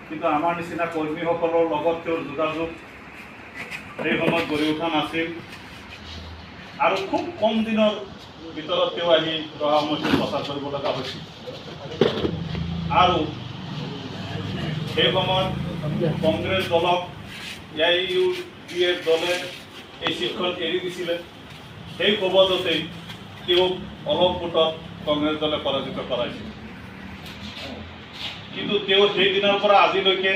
কিন্তু আমাৰ নিচিনা কৰ্মীসকলৰ লগত তেওঁৰ যোগাযোগ সেই সময়ত গঢ়ি উঠা নাছিল আৰু খুব কম দিনৰ ভিতৰত তেওঁ আহি ৰহা সমষ্টিত প্ৰচাৰ কৰিব লগা হৈছিল। আৰু সেই সময়ত কংগ্ৰেছ দলক AIUDF দলে এই চিটখন এৰি দিছিলে। সেই কবজতেই তেওঁক অলপ ভোটত কংগ্ৰেছ দলে পৰাজিত কৰাইছিল। কিন্তু তেওঁ সেইদিনাৰ পৰা আজিলৈকে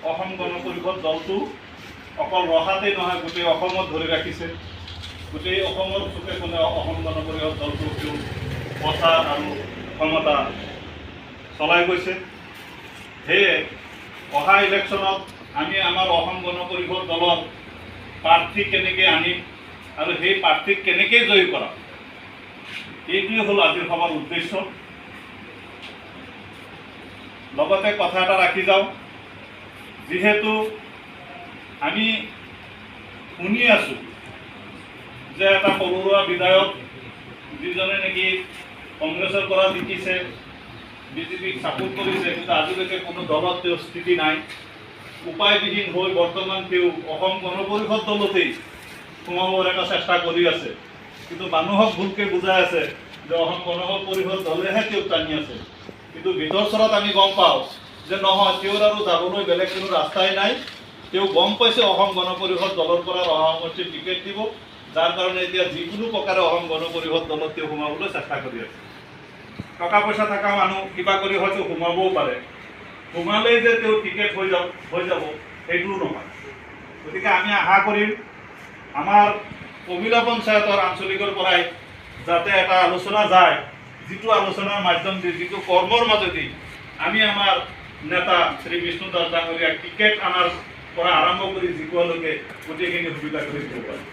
অসম গণ পৰিষদ দলটো অকল ৰহাতেই নহয়, গোটেই অসমত ধৰি ৰাখিছে। গোটেই অসমৰ চুকে কোণে অসম গণ পৰিষদ দলটো তেওঁ প্ৰচাৰ আৰু ক্ষমতা চলাই গৈছে। সেয়ে অহা ইলেকশ্যনত আমি আমাৰ অসম গণ পৰিষদ দলৰ প্ৰাৰ্থী কেনেকৈ আনিম আৰু সেই প্ৰাৰ্থীক কেনেকৈ জয়ী কৰাম, এইটোৱে হ'ল আজিৰ সভাৰ উদ্দেশ্য। লগতে কথা এটা ৰাখি যাওঁ, যিহেতু আমি শুনি আছোঁ যে এটা সৰুৱা বিধায়ক যিজনে নেকি কংগ্ৰেছৰ পৰা জিকিছে, বিজেপিক ছাপোৰ্ট কৰিছে, কিন্তু আজিলৈকে কোনো দলত তেওঁৰ স্থিতি নাই। উপায়বিহীন হৈ বৰ্তমান তেওঁ অসম গণ পৰিষদ দলতেই সোমাবৰ এটা চেষ্টা কৰি আছে। কিন্তু মানুহক ভুলকৈ বুজাই আছে যে অসম গণ পৰিষদ দলেহে তেওঁক টানি আছে। কিন্তু ভিতৰ চৰত আমি গম পাওঁ যে নহয়, তেওঁৰ আৰু যাবলৈ বেলেগ কোনো ৰাস্তাই নাই। তেওঁ গম পাইছে অসম গণ পৰিষদ দলৰ পৰা ৰহা সমষ্টিত টিকেট দিব, যাৰ কাৰণে এতিয়া যিকোনো প্ৰকাৰে অসম গণ পৰিষদ দলত তেওঁ সোমাবলৈ চেষ্টা কৰি আছে। টকা পইচা থকা মানুহ কিবা কৰি হয়তো সোমাবও পাৰে, সোমালেই যে তেওঁ টিকেট হৈ যাব সেইটোও নহয়। গতিকে আমি আশা কৰিম আমাৰ কমিলা পঞ্চায়তৰ আঞ্চলিকৰ পৰাই যাতে এটা আলোচনা যায়, যিটো আলোচনাৰ মাধ্যম দি, যিটো কৰ্মৰ মাজেদি আমি আমাৰ নেতা শ্ৰী বিষ্ণু দাস ডাঙৰীয়াক টিকেট আনাৰ পৰা আৰম্ভ কৰি জিকোৱালৈকে গোটেইখিনি সুবিধা কৰি দিব পাৰোঁ।